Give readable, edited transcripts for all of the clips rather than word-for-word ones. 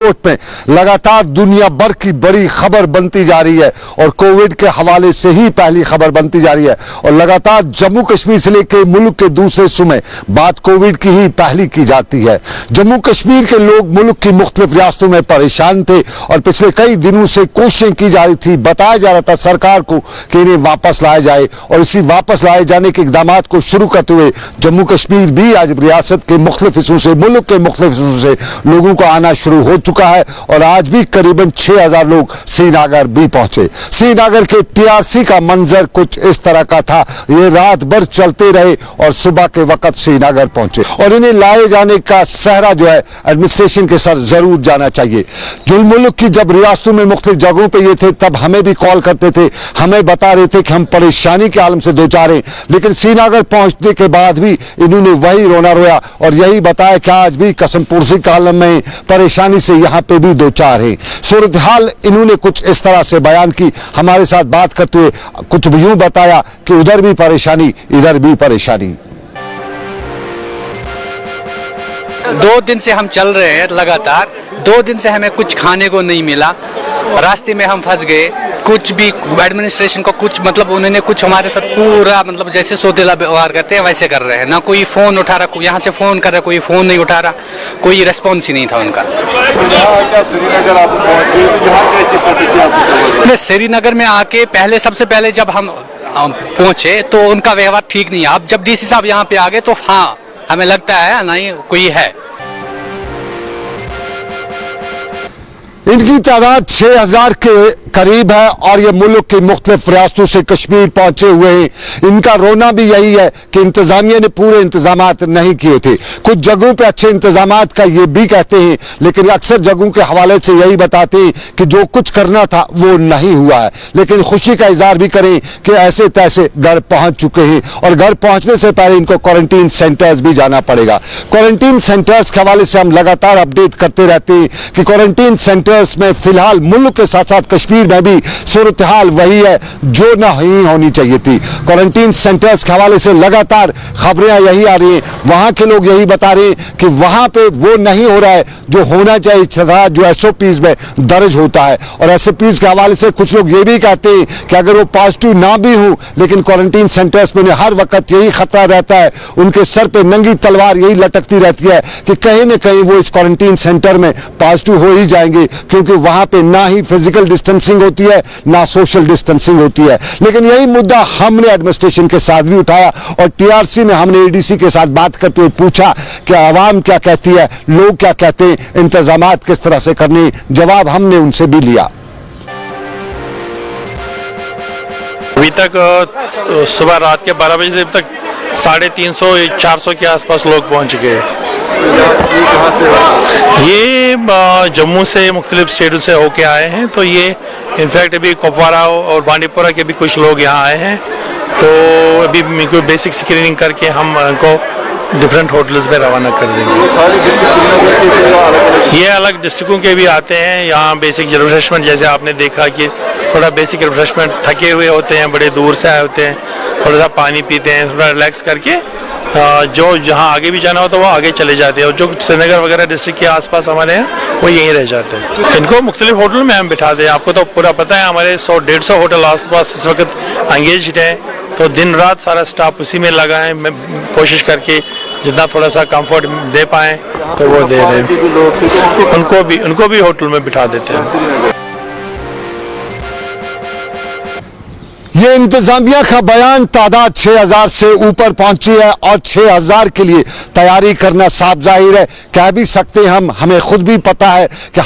में लगातार दुनिया भर की बड़ी खबर बनती जा रही है और कोविड के हवाले से ही पहली खबर बनती जा रही है और लगातार जम्मू कश्मीर से लेकर मुल्क के दूसरे हिस्सों में बात कोविड की ही पहली की जाती है। जम्मू कश्मीर के लोग मुल्क की मुख्तलिफ रियासतों में परेशान थे और पिछले कई दिनों से कोशिशें की जा रही थी, बताया जा रहा था सरकार को कि इन्हें वापस लाया जाए और इसी वापस लाए जाने के इकदाम को शुरू करते हुए जम्मू कश्मीर भी आज रियासत के मुख्तलिफ हिस्सों से, मुल्क के मुख्तलिफ हिस्सों से लोगों को आना शुरू हो चुका है और आज भी करीबन 6000 लोग श्रीनगर भी पहुंचे। श्रीनगर के टीआरसी का मंजर कुछ इस तरह का था। ये रात भर चलते रहे और सुबह के वक्त श्रीनगर पहुंचे और इन्हें लाए जाने का सहरा जो है एडमिनिस्ट्रेशन के सर जरूर जाना चाहिए। जो मुल्क की जब रियासतों में मुख्तलिफ जगहों पर ये थे तब हमें भी कॉल करते थे, हमें बता रहे थे कि हम परेशानी के आलम से दो चार हैं, लेकिन श्रीनगर पहुंचने के बाद भी इन्होंने वही रोना रोया और यही बताया कि आज भी कसम पुर्सी के आलम में परेशानी से यहाँ पे भी दो चार है। सूरत हाल इन्होंने कुछ इस तरह से बयान की, हमारे साथ बात करते हुए कुछ यूं बताया कि उधर भी परेशानी इधर भी परेशानी। 2 दिन से हम चल रहे हैं लगातार, 2 दिन से हमें कुछ खाने को नहीं मिला, रास्ते में हम फंस गए। कुछ भी एडमिनिस्ट्रेशन को कुछ मतलब उन्होंने कुछ हमारे साथ पूरा मतलब जैसे सौतेला व्यवहार करते हैं वैसे कर रहे हैं। ना कोई फ़ोन उठा रहा, यहाँ से फ़ोन कर रहा, कोई फ़ोन नहीं उठा रहा, कोई रेस्पॉन्स ही नहीं था उनका। श्रीनगर में आके सबसे पहले जब हम पहुँचे तो उनका व्यवहार ठीक नहीं है। अब जब डीसी साहब यहाँ पे आ गए तो हाँ हमें लगता है नहीं कोई है। इनकी तादाद 6000 के करीब है और ये मुल्क की मुख्तलिफ रियासतों से कश्मीर पहुंचे हुए हैं। इनका रोना भी यही है कि इंतजामिया ने पूरे इंतजामात नहीं किए थे। कुछ जगहों पे अच्छे इंतजामात का ये भी कहते हैं, लेकिन अक्सर जगहों के हवाले से यही बताते हैं कि जो कुछ करना था वो नहीं हुआ है। लेकिन खुशी का इजहार भी करें कि ऐसे तैसे घर पहुंच चुके हैं और घर पहुंचने से पहले इनको क्वारंटीन सेंटर्स भी जाना पड़ेगा। क्वारंटीन सेंटर्स के हवाले से हम लगातार अपडेट करते रहते हैं कि क्वारंटीन सेंटर्स में फिलहाल मुल्क के साथ साथ कश्मीर में भी सूरत हाल वही है जो नहीं होनी चाहिए थी। क्वारंटीन सेंटर्स के हवाले से लगातार खबरें यही आ रही हैं, वहां के लोग यही बता रहे हैं कि वहां पे वो नहीं हो रहा है जो होना चाहिए था, जो एसओपीज में दर्ज होता है। और एसओपीज के हवाले से कुछ लोग ये भी कहते हैं कि अगर वो पॉजिटिव ना भी हो लेकिन क्वारंटीन सेंटर्स में हर वक्त यही खतरा रहता है, उनके सर पे नंगी तलवार यही लटकती रहती है कि कहीं ना कहीं वो इस क्वारंटीन सेंटर में पॉजिटिव हो ही जाएंगे, क्योंकि वहां पे ना ही फिजिकल डिस्टेंसिंग होती है ना सोशल डिस्टेंसिंग होती है। लेकिन यही मुद्दा हमने एडमिनिस्ट्रेशन के साथ भी उठाया और टीआरसी में हमने एडीसी के साथ बात करते हुए पूछा कि आवाम क्या कहती है, लोग क्या कहते हैं, इंतजामात किस तरह से करने। जवाब हमने उनसे भी लिया। अभी तक सुबह रात के 12 बजे से अब तक 350-400 के आसपास लोग पहुंच गए। ये जम्मू से मुख्तलिफ स्टेटों से होके आए हैं, तो ये इनफैक्ट अभी कुपवारा और बांडीपुरा के भी कुछ लोग यहाँ आए हैं। तो अभी कोई बेसिक स्क्रीनिंग करके हम उनको डिफरेंट होटल्स में रवाना कर देंगे। ये अलग डिस्ट्रिक्टों के भी आते हैं यहाँ बेसिक रिफ्रेशमेंट, जैसे आपने देखा कि थोड़ा बेसिक रिफ्रेशमेंट, थके हुए होते हैं, बड़े दूर से आए होते हैं, थोड़ा सा पानी पीते हैं, थोड़ा रिलैक्स करके जो जहाँ आगे भी जाना हो तो वो आगे चले जाते हैं और जो श्रीनगर वगैरह डिस्ट्रिक्ट के आसपास हमारे हैं वो यहीं रह जाते हैं। इनको मुख्तलिफ होटल में हम बिठाते हैं। आपको तो पूरा पता है हमारे 100-150 होटल आसपास इस वक्त एंगेज्ड है, तो दिन रात सारा स्टाफ उसी में लगा है। मैं कोशिश करके जितना थोड़ा सा कंफर्ट दे पाएँ तो वो दे रहे हैं। उनको भी होटल में बिठा देते हैं। ये इंतजामिया का बयान, तादाद 6000 से ऊपर पहुंची है और 6000 के लिए तैयारी करना साफ जाहिर है। कह भी सकते हैं हमें खुद भी पता है कि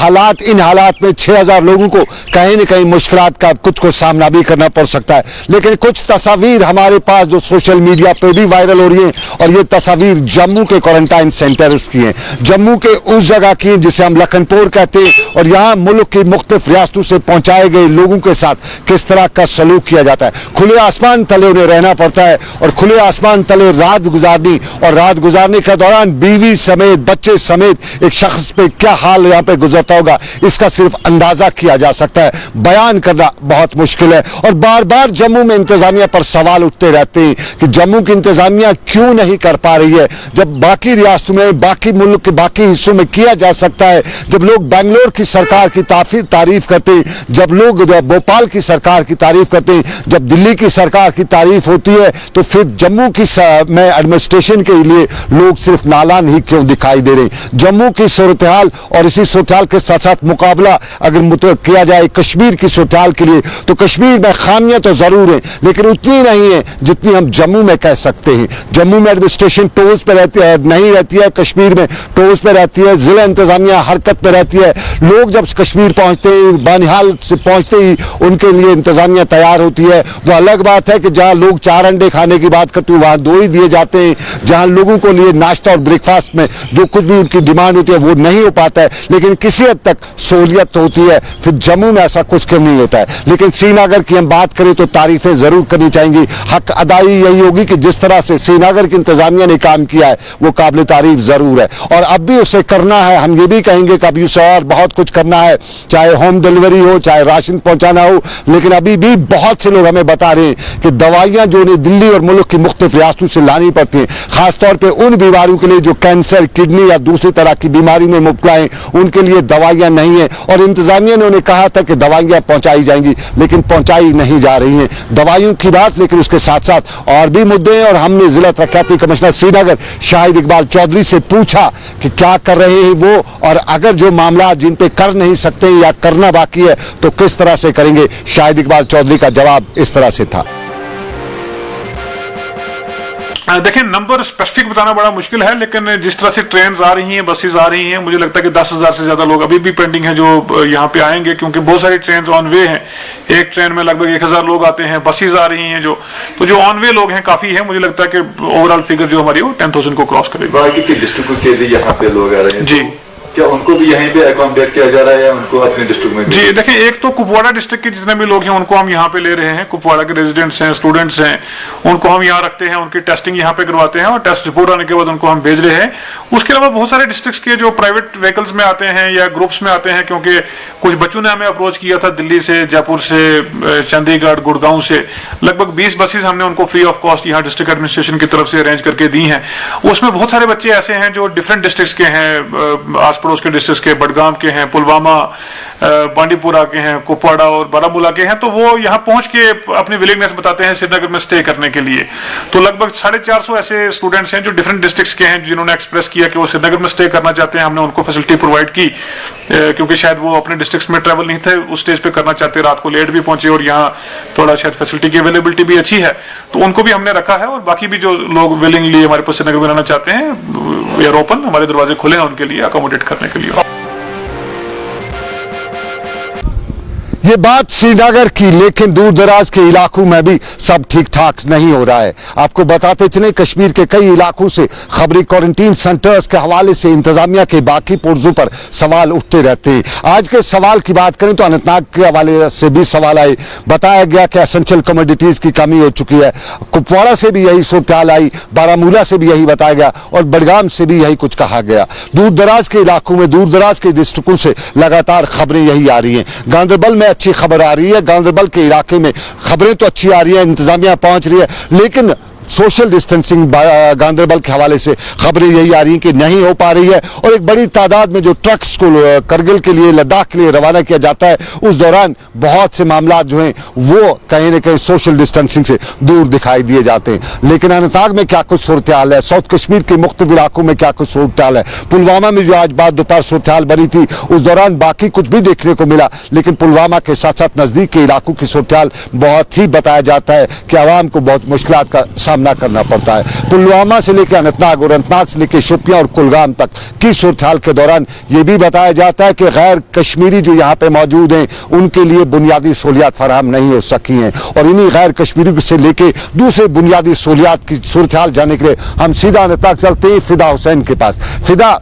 इन हालात में 6000 लोगों को कहीं न कहीं मुश्किलात का कुछ को सामना भी करना पड़ सकता है। लेकिन कुछ तस्वीर हमारे पास जो सोशल मीडिया पे भी वायरल हो रही हैं और ये तस्वीर जम्मू के क्वारंटाइन सेंटर्स की हैं, जम्मू के उस जगह की जिसे हम लखनपुर कहते हैं, और यहाँ मुल्क की मुख्तलिफ रियासतों से पहुंचाए गए लोगों के साथ किस तरह का सलूक किया जाता है। जाता है, खुले आसमान तले उन्हें रहना पड़ता है और खुले आसमान तले रात गुजारनी, और रात गुजारने के दौरान बीवी समेत बच्चे समेत एक शख्स पे क्या हाल यहाँ पे गुजरता होगा इसका सिर्फ अंदाजा किया जा सकता है, बयान करना बहुत मुश्किल है। और बार बार जम्मू में इंतजामिया पर सवाल उठते रहते हैं कि जम्मू की इंतजामिया क्यों नहीं कर पा रही है, जब बाकी रियासतों में, बाकी मुल्क के बाकी हिस्सों में किया जा सकता है। जब लोग बेंगलोर की सरकार की तारीफ करते हैं, जब लोग भोपाल की सरकार की तारीफ करते हैं, जब दिल्ली की सरकार की तारीफ होती है, तो फिर जम्मू की में एडमिनिस्ट्रेशन के लिए लोग सिर्फ नालान ही क्यों दिखाई दे रहे हैं। जम्मू की सूरत हाल और इसी सूरत हाल के साथ साथ मुकाबला अगर किया जाए कश्मीर की सूरत हाल के लिए, तो कश्मीर में खामियां तो जरूर हैं लेकिन उतनी नहीं है जितनी हम जम्मू में कह सकते हैं। जम्मू में एडमिनिस्ट्रेशन टोज पे रहती है, नहीं रहती है, कश्मीर में टोज पे रहती है, जिला इंतजामिया हरकत पे रहती है। लोग जब कश्मीर पहुंचते हैं, बानिहाल से पहुंचते ही उनके लिए इंतजामिया तैयार होती है। वो अलग बात है कि जहां लोग 4 अंडे खाने की बात करते हैं वहां 2 ही दिए जाते हैं, जहां लोगों को लिए नाश्ता और ब्रेकफास्ट में जो कुछ भी उनकी डिमांड होती है वो नहीं हो पाता है, लेकिन किसी हद तक सहूलियत होती है। फिर जम्मू में ऐसा कुछ क्यों नहीं होता है। लेकिन श्रीनगर की हम बात करें तो तारीफें जरूर करनी चाहिए। हक अदाई यही होगी कि जिस तरह से श्रीनगर की इंतजामिया ने काम किया है वो काबिल तारीफ जरूर है और अब भी उसे करना है। हम ये भी कहेंगे कि अभी उसे और बहुत कुछ करना है, चाहे होम डिलीवरी हो, चाहे राशन पहुंचाना हो। लेकिन अभी भी बहुत से लोग हमें बता रहे हैं कि दवाइयां जो उन्हें दिल्ली और मुल्क की मुख्तलिफ रियासतों से लानी पड़ती हैं, खासतौर पर उन बीमारियों के लिए जो कैंसर, किडनी या दूसरी तरह की बीमारी में मुब्तला हैं, उनके लिए दवाइयां नहीं है। और इंतजामिया ने उन्हें कहा था कि दवाइयां पहुंचाई जाएंगी लेकिन पहुंचाई नहीं जा रही हैं। दवाइयों की बात, लेकिन उसके साथ साथ और भी मुद्दे हैं। और हमने जिला तरक्याती कमिश्नर श्रीनगर शाहिद इकबाल चौधरी से पूछा कि क्या कर रहे हैं वो, और अगर जो मामला जिन पे कर नहीं सकते या करना बाकी है तो किस तरह से करेंगे। शाहिद इकबाल चौधरी का जवाब इस तरह से था। देखिए, नंबर स्पेसिफिक बताना बड़ा मुश्किल है, लेकिन जिस तरह से ट्रेन आ रही हैं, बसेस आ रही हैं, मुझे लगता है कि 10,000 से ज्यादा लोग अभी भी पेंडिंग हैं जो यहाँ पे आएंगे, क्योंकि बहुत सारी ट्रेन ऑन वे हैं। एक ट्रेन में लगभग 1,000 लोग आते हैं, बसेस आ रही हैं जो ऑन वे लोग हैं काफी है। मुझे लगता है कि ओवरऑल फिगर जो हमारी वो 10,000 को क्रॉस करेगी। बाकी के डिस्ट्रिक्ट के भी यहाँ पे लोग आ रहे हैं जी, क्या उनको भी यहीं पे अकोमोडेट किया जा रहा है या उनको अपने डिस्ट्रिक्ट में? जी देखिए, एक तो कुपवाड़ा डिस्ट्रिक्ट के जितने भी लोग हैं उनको हम यहाँ पे ले रहे हैं। कुपवाड़ा के रेजिडेंट्स हैं, स्टूडेंट्स हैं, उनको हम यहाँ रखते हैं, उनकी टेस्टिंग यहाँ पे करवाते हैं और टेस्ट रिपोर्ट आने के बाद उनको हम भेज रहे हैं। उसके अलावा बहुत सारे डिस्ट्रिक्ट्स के जो प्राइवेट व्हीकल्स में आते हैं या ग्रुप्स में आते हैं, क्योंकि कुछ बच्चों ने हमें अप्रोच किया था दिल्ली से, जयपुर से, चंडीगढ़, गुड़गांव से। लगभग 20 बसेज हमने उनको फ्री ऑफ कॉस्ट यहाँ डिस्ट्रिक्ट एडमिनिस्ट्रेशन की तरफ से अरेंज करके दी हैं। उसमें बहुत सारे बच्चे ऐसे हैं जो डिफरेंट डिस्ट्रिक्ट्स के हैं, आस पड़ोस के डिस्ट्रिक्ट्स के, बडगाम के हैं, पुलवामा, बांडीपुरा के हैं, कुपवाड़ा और बारामूला के हैं। तो वो यहाँ पहुंच के अपनी विलिंगनेस बताते हैं श्रीनगर में स्टे करने के लिए। तो लगभग 450 ऐसे स्टूडेंट्स हैं जो डिफरेंट डिस्ट्रिक्ट्स के हैं जिन्होंने एक्सप्रेस किया कि वो श्रीनगर में स्टे करना चाहते हैं। हमने उनको फैसिलिटी प्रोवाइड की, क्योंकि शायद वो अपने डिस्ट्रिक्ट्स में ट्रैवल नहीं थे, उस स्टेज पे करना चाहते, रात को लेट भी पहुंचे और यहाँ थोड़ा शायद फैसिलिटी की अवेलेबिलिटी भी अच्छी है, तो उनको भी हमने रखा है। और बाकी भी जो लोग विलिंगली हमारे पास श्रीनगर में रहना चाहते हैं, वी आर ओपन, हमारे दरवाजे खुले हैं उनके लिए अकोमोडेट करने के लिए। ये बात श्रीनगर की, लेकिन दूर दराज के इलाकों में भी सब ठीक ठाक नहीं हो रहा है। आपको बताते चले कश्मीर के कई इलाकों से खबरी क्वारंटीन सेंटर्स के हवाले से इंतजामिया के बाकी पुर्जों पर सवाल उठते रहते हैं। आज के सवाल की बात करें तो अनंतनाग के हवाले से भी सवाल आए। बताया गया कि एसेंशियल कमोडिटीज की कमी हो चुकी है। कुपवाड़ा से भी यही सूरत आई, बारामूला से भी यही बताया गया और बडगाम से भी यही कुछ कहा गया। दूर दराज के इलाकों में, दूर दराज के डिस्ट्रिक्टों से लगातार खबरें यही आ रही हैं। गांधरबल में अच्छी खबर आ रही है, गांधरबल के इलाके में खबरें तो अच्छी आ रही है, इंतजामिया पहुंच रही है, लेकिन सोशल डिस्टेंसिंग गांधरबल के हवाले से खबरें यही आ रही हैं कि नहीं हो पा रही है। और एक बड़ी तादाद में जो ट्रक्स को करगिल के लिए, लद्दाख के लिए रवाना किया जाता है, उस दौरान बहुत से मामला जो हैं वो कहीं ना कहीं सोशल डिस्टेंसिंग से दूर दिखाई दिए जाते हैं। लेकिन अनंतनाग में क्या कुछ सूरत हाल है, साउथ कश्मीर के मुख्तलिफ इलाकों में क्या कुछ सूरत हाल है, पुलवामा में जो आज बाद दोपहर सूरत हाल बनी थी उस दौरान बाकी कुछ भी देखने को मिला, लेकिन पुलवामा के साथ साथ नजदीक के इलाकों की सूरत हाल बहुत ही बताया जाता है कि आवाम को बहुत मुश्किलात का सामना करना पड़ता है। पुलवामा से लेकर अनंतनाग और अनंतनाग से लेकर शोपियां और कुलगाम तक की सूरत हाल के दौरान यह भी बताया जाता है कि गैर कश्मीरी जो यहाँ पे मौजूद हैं उनके लिए बुनियादी सहूलियात फराहम नहीं हो सकी हैं। और इन्हीं गैर कश्मीरी से लेकर दूसरे बुनियादी सहूलियात की सूरत हाल जाने के लिए हम सीधा अनंतनाग चलते हैं फिदा हुसैन के पास। फिदा,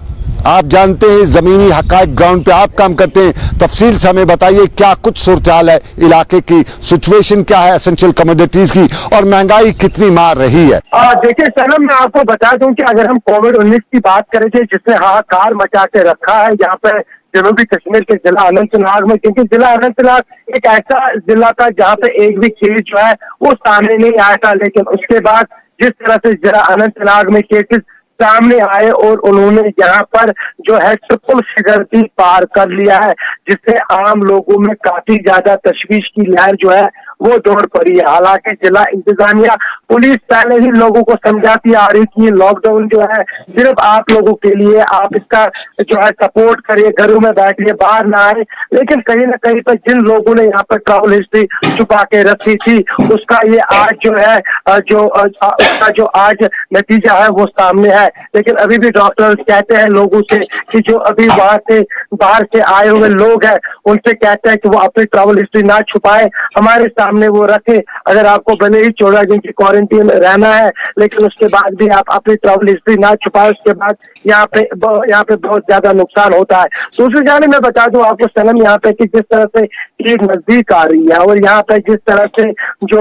आप जानते हैं जमीनी हकायक, ग्राउंड पे आप काम करते हैं, तफसील से हमें बताइए क्या कुछ सूरत-ए-हाल है, इलाके की सिचुएशन क्या है, एसेंशियल कमोडिटीज की, और महंगाई कितनी मार रही है। देखिए सनम, मैं आपको बता दूं कि अगर हम कोविड-19 की बात करें थे, जिसने हाहाकार मचा के रखा है यहाँ पे जनूबी कश्मीर के जिला अनंतनाग में, क्योंकि जिला अनंतनाग एक ऐसा जिला था जहाँ पे एक भी केस जो है वो सामने नहीं आया था, लेकिन उसके बाद जिस तरह से जिला अनंतनाग में केसेस सामने आए और उन्होंने यहाँ पर जो है ट्रिपल फिगर भी पार कर लिया है, जिससे आम लोगों में काफी ज्यादा तशवीश की लहर जो है वो दौड़ पड़ी है। हालांकि जिला इंतजामिया, पुलिस पहले ही लोगों को समझाती आ रही कि लॉकडाउन जो है सिर्फ आप लोगों के लिए, आप इसका जो है सपोर्ट करिए, घरों में बैठिए, बाहर ना आए। लेकिन कहीं ना कहीं पर जिन लोगों ने यहाँ पर ट्रैवल हिस्ट्री छुपा के रखी थी, उसका ये आज जो है उसका जो आज नतीजा है वो सामने है। लेकिन अभी भी डॉक्टर कहते हैं लोगों से कि जो अभी वहां से बाहर से आए हुए लोग हैं उनसे कहते हैं कि वो अपनी ट्रैवल हिस्ट्री ना छुपाए, हमारे सामने वो रखे। अगर आपको भले ही 14 दिन की क्वारंटीन में रहना है, लेकिन उसके बाद भी आप अपनी ट्रैवल हिस्ट्री ना छुपाए, उसके बाद यहाँ पे बहुत ज्यादा नुकसान होता है। दूसरी जाने मैं बता दूं आपको सनम, यहाँ पे कि जिस तरह से ईद नजदीक आ रही है और यहाँ पे जिस तरह से जो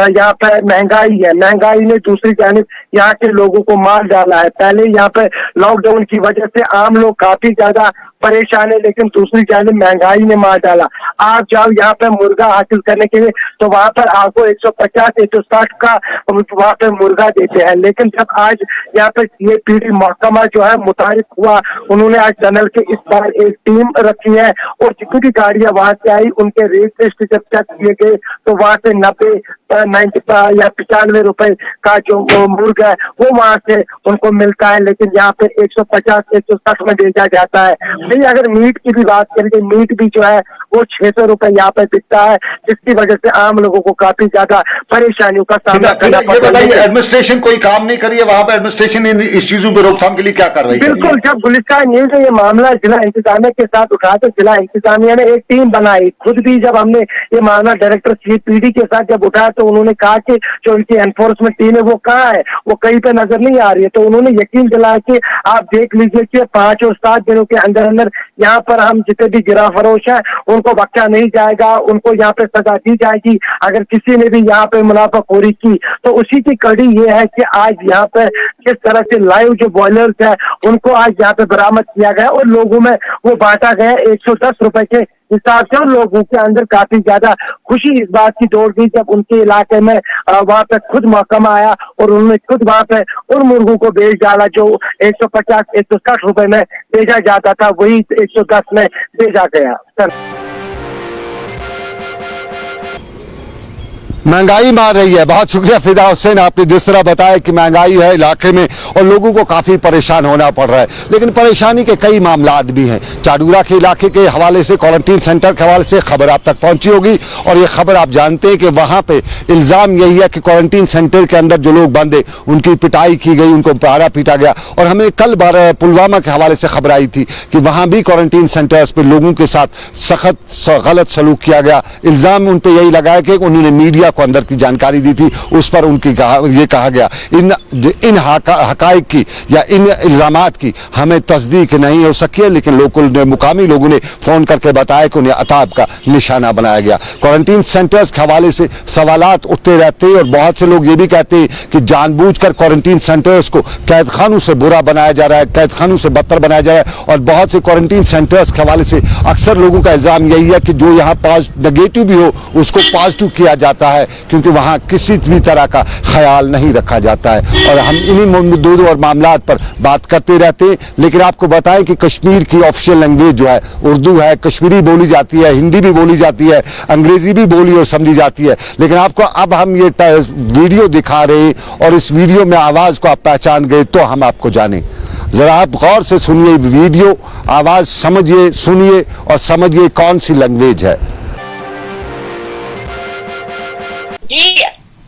यहाँ पे महंगाई है, महंगाई ने दूसरी जानिब यहाँ के लोगों को मार डाला है। पहले यहाँ पे लॉकडाउन की वजह से आम लोग काफी ज्यादा परेशान है, लेकिन दूसरी जानिब महंगाई ने मार डाला। आप जाओ यहाँ पे मुर्गा हासिल करने के लिए तो वहां पर आपको 150-160 का वहां पे मुर्गा देते हैं, लेकिन जब आज यहाँ पे CAPD महकमा जो है मुतारिफ हुआ, उन्होंने आज टनल के इस बार एक टीम रखी है और जितनी भी गाड़ियां वहां से आई उनके रेट लिस्ट जब चेक किए गए तो वहां से 90 या 95 रुपए का जो मुर्गा है वो वहां से उनको मिलता है, लेकिन यहाँ पे 150-160 में भेजा जाता है। नहीं, अगर मीट की भी बात करें तो मीट भी जो है वो 600 रुपए यहाँ पे बिकता है, जिसकी वजह से आम लोगों को काफी ज्यादा परेशानियों का सामना करना पड़ता है। एडमिनिस्ट्रेशन कोई काम नहीं करी है वहां पर, एडमिनिस्ट्रेशन इस चीजों पर रोकथाम के लिए क्या कर रही है? बिल्कुल, जब गुलिस्तान न्यूज ने ये मामला जिला इंतजामिया के साथ उठाया तो जिला इंतजामिया ने एक टीम बनाई। खुद भी जब हमने ये मामला डायरेक्टर CAPD के साथ जब उठाया तो उन्होंने कहा कि जो इनकी एनफोर्समेंट टीम है वो कहाँ है, वो कहीं पे नजर नहीं आ रही है। तो उन्होंने यकीन दिलाया कि आप देख लीजिए कि 5 और 7 दिनों के अंदर अंदर यहाँ पर हम जितने भी गिरा फरोश है उनको बख्शा नहीं जाएगा, उनको यहाँ पे सजा दी जाएगी अगर किसी ने भी यहाँ पे मुनाफाखोरी की। तो उसी की कड़ी ये है कि आज यहाँ पे किस तरह से लाइव जो बॉयलर्स है उनको आज यहाँ पे बरामद किया गया और लोगों में वो बांटा गया 110 रुपए के हिसाब से, और लोगों के अंदर काफी ज्यादा खुशी इस बात की दौड़ गई जब उनके इलाके में वहां पे खुद महकमा आया और उन्होंने खुद वहां पे उन मुर्गों को बेच डाला जो 150-160 रुपए में बेचा जाता था, वही 110 में बेचा गया। महंगाई मार रही है। बहुत शुक्रिया फिदा हुसैन, आपने जिस तरह बताया कि महंगाई है इलाके में और लोगों को काफ़ी परेशान होना पड़ रहा है, लेकिन परेशानी के कई मामलात भी हैं। चाडूरा के इलाके के हवाले से, क्वारंटीन सेंटर के हवाले से खबर आप तक पहुंची होगी और ये खबर आप जानते हैं कि वहां पे इल्ज़ाम यही है कि क्वारंटीन सेंटर के अंदर जो लोग बंद हैं उनकी पिटाई की गई, उनको मारा पीटा गया। और हमें कल पुलवामा के हवाले से खबर आई थी कि वहां भी क्वारंटीन सेंटर्स पर लोगों के साथ सख्त गलत सलूक किया गया। इल्ज़ाम उन पर यही लगाया कि उन्होंने मीडिया को अंदर की जानकारी दी थी, उस पर उनकी ये कहा गया इन हकाइक की या इन इल्जामात की हमें तस्दीक नहीं हो सकी है, लेकिन मुकामी लोगों ने फोन करके बताया कि उन्हें अताब का निशाना बनाया गया। क्वारंटीन सेंटर्स के हवाले से सवालात उठते रहते हैं और बहुत से लोग ये भी कहते हैं कि जानबूझकर क्वारंटीन सेंटर्स को कैद खानों से बुरा बनाया जा रहा है, कैद खानों से बदतर बनाया जा रहा है। और बहुत से क्वारंटीन सेंटर्स के हवाले से अक्सर लोगों का इल्जाम यही है कि जो यहाँ नेगेटिव भी हो उसको पॉजिटिव किया जाता है, क्योंकि वहां किसी भी तरह का ख्याल नहीं रखा जाता है। और हम इन्हीं मुद्दों और मामलात पर बात करते रहते हैं, लेकिन आपको बताएं कि कश्मीर की ऑफिशियल लैंग्वेज जो है उर्दू है, कश्मीरी बोली जाती है, हिंदी भी बोली जाती है, अंग्रेजी भी बोली और समझी जाती है। लेकिन आपको अब हम ये वीडियो दिखा रहे हैं और इस वीडियो में आवाज को आप पहचान गए तो हम आपको जाने। जरा आप गौर से सुनिए वीडियो, आवाज समझिए, सुनिए और समझिए कौन सी लैंग्वेज है। जी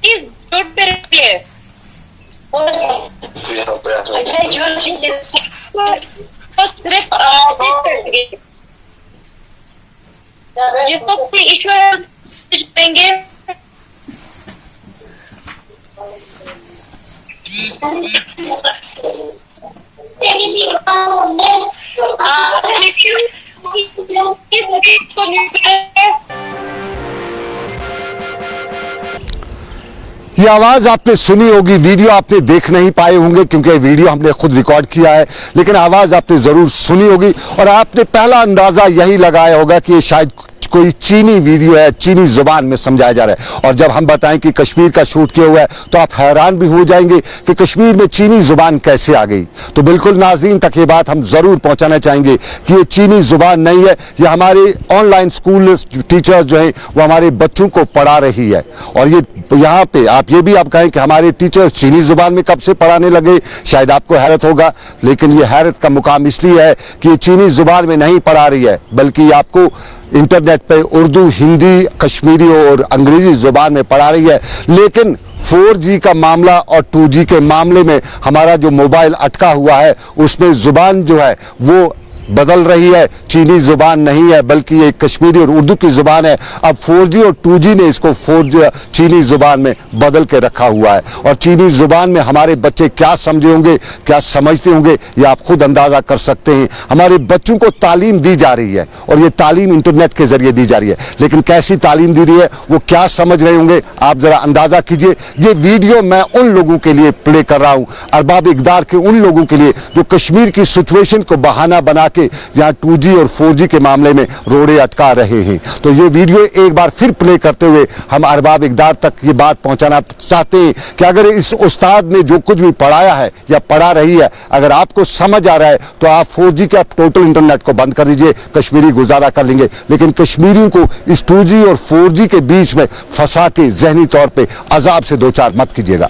इस रोड पे रखिए जिसको कोई इशू है देंगे। ये आवाज आपने सुनी होगी, वीडियो आपने देख नहीं पाए होंगे क्योंकि वीडियो हमने खुद रिकॉर्ड किया है, लेकिन आवाज आपने जरूर सुनी होगी और आपने पहला अंदाजा यही लगाया होगा कि ये शायद कोई चीनी वीडियो है, चीनी जुबान में समझाया जा रहा है। और जब हम बताएं कि कश्मीर का शूट किया हुआ है तो आप हैरान भी हो जाएंगे कि कश्मीर में चीनी जुबान कैसे आ गई। तो बिल्कुल नाज़रीन तक ये बात हम जरूर पहुंचाना चाहेंगे कि ये चीनी जुबान नहीं है, ये हमारे ऑनलाइन स्कूल टीचर्स जो हैं वो हमारे बच्चों को पढ़ा रही है। और ये यहाँ पे आप ये भी आप कहें कि हमारे टीचर्स चीनी जुबान में कब से पढ़ाने लगे, शायद आपको हैरत होगा, लेकिन ये हैरत का मुकाम इसलिए है कि ये चीनी जुबान में नहीं पढ़ा रही है, बल्कि आपको इंटरनेट पे उर्दू, हिंदी, कश्मीरी और अंग्रेजी जुबान में पढ़ा रही है। लेकिन 4G का मामला और 2G के मामले में हमारा जो मोबाइल अटका हुआ है उसमें जुबान जो है वो बदल रही है, चीनी जुबान नहीं है बल्कि ये कश्मीरी और उर्दू की जुबान है। अब 4G और 2G ने इसको 4G चीनी जुबान में बदल के रखा हुआ है और चीनी जुबान में हमारे बच्चे क्या समझे होंगे, क्या समझते होंगे, ये आप खुद अंदाजा कर सकते हैं। हमारे बच्चों को तालीम दी जा रही है और ये तालीम इंटरनेट के जरिए दी जा रही है, लेकिन कैसी तालीम दी रही है, वो क्या समझ रहे होंगे, आप जरा अंदाजा कीजिए। ये वीडियो मैं उन लोगों के लिए प्ले कर रहा हूं, अरबाब इक़दार के उन लोगों के लिए जो कश्मीर की सिचुएशन को बहाना बना के यहाँ 2G और 4G के मामले में रोड़े अटका रहे हैं। तो ये वीडियो एक बार फिर प्ले करते हुए हम अरबाब इक़दार तक ये बात पहुंचाना चाहते हैं कि अगर इस उस्ताद ने जो कुछ भी पढ़ाया है या पढ़ा रही है, अगर आपको समझ आ रहा है तो आप 4G के टोटल इंटरनेट को बंद कर दीजिए, कश्मीरी गुजारा कर लेंगे। लेकिन कश्मीरियों को इस 2G और 4G के बीच में फंसा के जहनी तौर पर अजाब से दो चार मत कीजिएगा।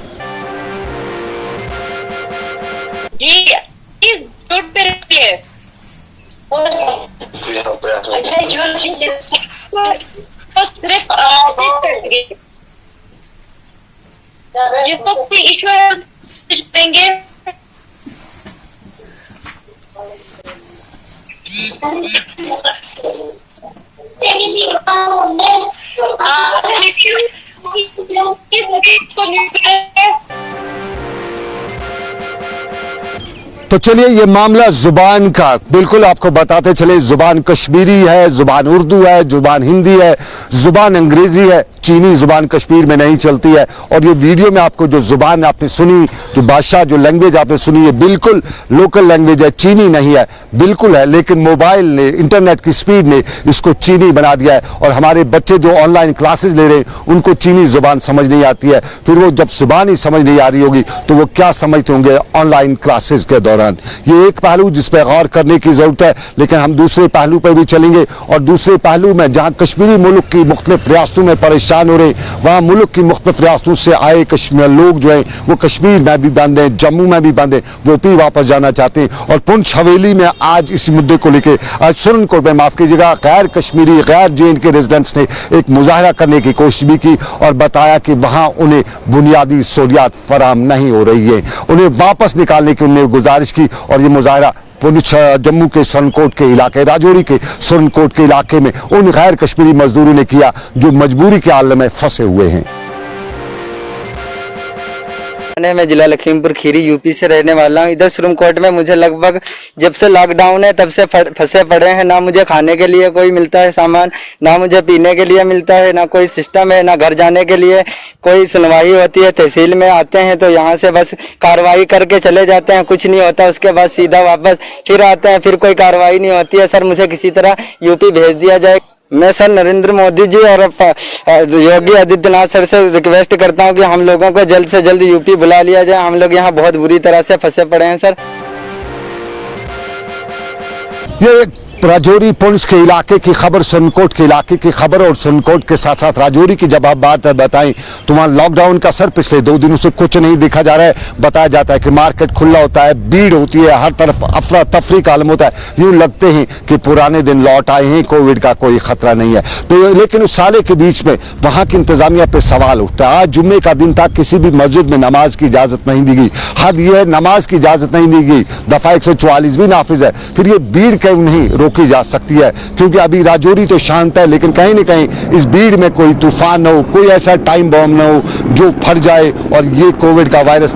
जिसको कोई इशू है देंगे। तो चलिए ये मामला जुबान का, बिल्कुल आपको बताते चले, जुबान कश्मीरी है, जुबान उर्दू है, जुबान हिंदी है, जुबान अंग्रेजी है, चीनी जुबान कश्मीर में नहीं चलती है। और ये वीडियो में आपको जो जुबान आपने सुनी, जो भाषा, जो लैंग्वेज आपने सुनी, ये बिल्कुल लोकल लैंग्वेज है, चीनी नहीं है, बिल्कुल है। लेकिन मोबाइल ने, इंटरनेट की स्पीड ने इसको चीनी बना दिया है और हमारे बच्चे जो ऑनलाइन क्लासेस ले रहे हैं उनको चीनी जुबान समझ नहीं आती है। फिर वो जब जुबान ही समझ नहीं आ रही होगी तो वो क्या समझते होंगे ऑनलाइन क्लासेस के दौरान। ये एक पहलू जिस पर गौर करने की जरूरत है, लेकिन हम दूसरे पहलू पर भी चलेंगे। और दूसरे पहलू में जहां कश्मीरी मुल्क की मुख्तलिफ रियासतों में परेशान हो रहे, वहां मुल्क की मुख्तलिफ रियासतों से आए कश्मीर लोग जो हैं वो कश्मीर में भी बंद हैं, जम्मू में भी बंद हैं, वो भी वापस जाना चाहते हैं। और पुंछ हवेली में आज इस मुद्दे को लेकर, आज सुरनकोट में, माफ कीजिएगा, गैर कश्मीरी, गैर JNK के रेजिडेंट्स ने एक मुजाहरा करने की कोशिश भी की और बताया कि वहां उन्हें बुनियादी सहूलियात फराहम नहीं हो रही है, उन्हें वापस निकालने की उन्हें गुजारिश की। और ये मुजाहरा पुंछ, जम्मू के सुरनकोट के इलाके, राजौरी के सुरनकोट के इलाके में उन गैर कश्मीरी मजदूरों ने किया जो मजबूरी के आलम में फंसे हुए हैं। मैं जिला लखीमपुर खीरी यूपी से रहने वाला हूँ। इधर सुरनकोट में मुझे लगभग जब से लॉकडाउन है तब से फंसे पड़े हैं। ना मुझे खाने के लिए कोई मिलता है सामान, ना मुझे पीने के लिए मिलता है, ना कोई सिस्टम है, ना घर जाने के लिए कोई सुनवाई होती है। तहसील में आते हैं तो यहाँ से बस कार्रवाई करके चले जाते हैं, कुछ नहीं होता, उसके बाद सीधा वापस फिर आते हैं, फिर कोई कार्रवाई नहीं होती है। सर मुझे किसी तरह यूपी भेज दिया जाए। मैं सर नरेंद्र मोदी जी और योगी आदित्यनाथ सर से रिक्वेस्ट करता हूं कि हम लोगों को जल्द से जल्द यूपी बुला लिया जाए। हम लोग यहाँ बहुत बुरी तरह से फंसे पड़े हैं सर। ये राजौरी पुंछ के इलाके की खबर, सुरनकोट के इलाके की खबर, और सुरनकोट के साथ साथ राजौरी की जब आप बात बताएं तो वहां लॉकडाउन का असर पिछले 2 दिनों से कुछ नहीं देखा जा रहा है। बताया जाता है कि मार्केट खुला होता है, भीड़ होती है, हर तरफ अफरा तफरी का आलम होता है, यूं लगते हैं कि पुराने दिन लौट आए हैं, कोविड का कोई खतरा नहीं है। तो लेकिन उस साले के बीच में वहां की इंतजामिया पे सवाल उठता है। आज जुम्मे का दिन था, किसी भी मस्जिद में नमाज की इजाजत नहीं दी गई। हद यह है, नमाज की इजाजत नहीं दी गई, दफा 144 भी नाफिज है। फिर ये भीड़ क्यों नहीं रोकी जा सकती है? क्योंकि अभी राजौरी तो शांत है, लेकिन कहीं न कहीं इस भीड़ में कोई तूफान न हो, कोई ऐसा टाइम बॉम्ब न हो जो फट जाए और ये कोविड का वायरस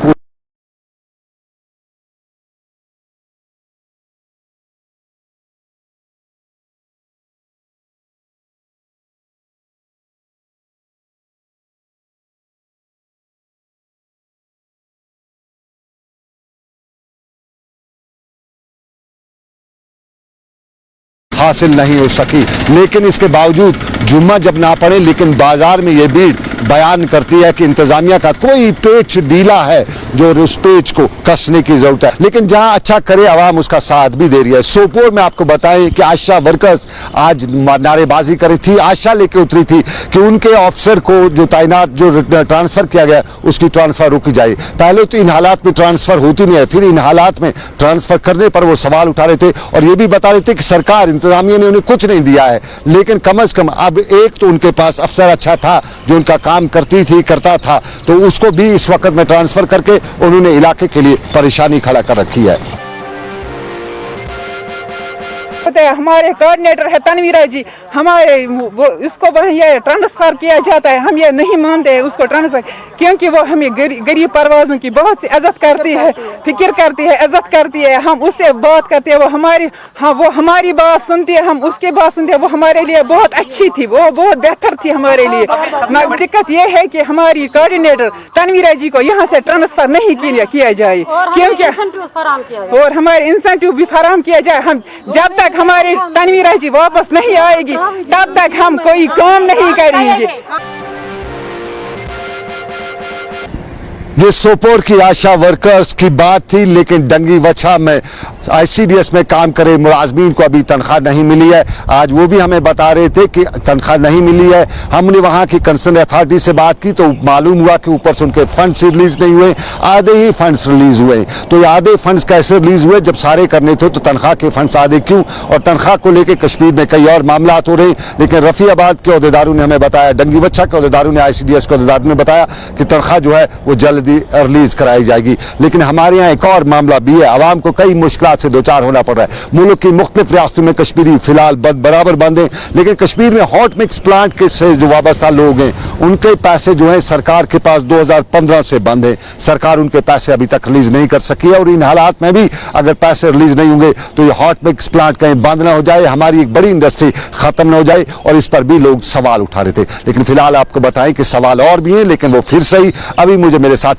हासिल नहीं हो सकी। लेकिन इसके बावजूद जुम्मा जब ना पड़े, लेकिन बाजार में ये भीड़ बयान करती है कि इंतजामिया का कोई पेच ढीला है जो उस पेच को कसने की जरूरत है। लेकिन जहां अच्छा करे आवाम उसका साथ भी दे रही है। सोपोर में आपको बताएं कि आशा वर्कर्स आज नारेबाजी करी थी, आशा लेके उतरी थी कि उनके ऑफिसर को जो तैनात जो ट्रांसफर किया गया उसकी ट्रांसफर रोकी जाए। पहले तो इन हालात में ट्रांसफर होती नहीं है, फिर इन हालात में ट्रांसफर करने पर वो सवाल उठा रहे थे और ये भी बता रहे थे कि सरकार इंतजामिया ने उन्हें कुछ नहीं दिया है। लेकिन कम अज कम अब एक तो उनके पास अफसर अच्छा था जो उनका काम करता था, तो उसको भी इस वक्त में ट्रांसफर करके उन्होंने इलाके के लिए परेशानी खड़ा कर रखी है। हमारे कोऑर्डिनेटर है तनवीरा जी, हमारे वो उसको ये ट्रांसफर किया जाता है, हम ये नहीं मानते हैं उसको ट्रांसफर, क्योंकि वो हमें गरीब परवाजों की बहुत सी इज्जत करती है, फिक्र करती है, इज्जत करती है। हम उससे बात करते हैं, वो हमारी बात सुनती है, हम उसकी बात सुनते हैं। वो हमारे लिए बहुत अच्छी थी, वो बहुत बेहतर थी हमारे लिए। दिक्कत ये है कि हमारी कोऑर्डिनेटर तनवीरा जी को यहाँ से ट्रांसफर नहीं किया जाए, क्योंकि और हमारे इंसेंटिव भी फराहम किया जाए। हम जब तक हमारी तनवीरा जी वापस नहीं आएगी तब तक हम कोई काम नहीं करेंगे। ये सोपोर की आशा वर्कर्स की बात थी, लेकिन डंगी वछा में ICDS में काम करे मुलाजमीन को अभी तनख्वाह नहीं मिली है। आज वो भी हमें बता रहे थे कि तनख्वाह नहीं मिली है। हमने वहाँ की कंसर्न अथॉरिटी से बात की तो मालूम हुआ कि ऊपर से उनके फंड्स रिलीज नहीं हुए, आधे ही फंड्स रिलीज हुए। तो ये आधे फंड्स कैसे रिलीज हुए जब सारे करने थे, तो तनख्वाह के फंड्स आधे क्यों? और तनख्वाह को लेकर कश्मीर में कई और मामला हो रहे। लेकिन रफियाबाद के अहदेदारों ने हमें बताया, डंगी वच्छा के अहदेदारों ने, ICDS के अहदेदारों ने बताया कि तनख्वाह जो है वो जल्द रिलीज कराई जाएगी। लेकिन हमारे यहाँ एक और मामला भी है, आवाम को कई मुश्किलात से दो चार होना पड़ रहा है। मुल्क की मुख्तलिफ रियासतों में कश्मीरी फिलहाल बराबर बंद है, लेकिन कश्मीर में हॉट मिक्स प्लांट के से जो वाबस्ता लोग हैं उनके पैसे जो है सरकार के पास 2015 से बंद है। सरकार उनके पैसे अभी तक रिलीज नहीं कर सकी है और इन हालात में भी अगर पैसे रिलीज नहीं होंगे तो ये हॉट मिक्स प्लांट कहीं बंद ना हो जाए, हमारी एक बड़ी इंडस्ट्री खत्म ना हो जाए। और इस पर भी लोग सवाल उठा रहे थे। लेकिन फिलहाल आपको बताएं कि सवाल और भी हैं, लेकिन वो फिर सही। अभी मुझे मेरे साथ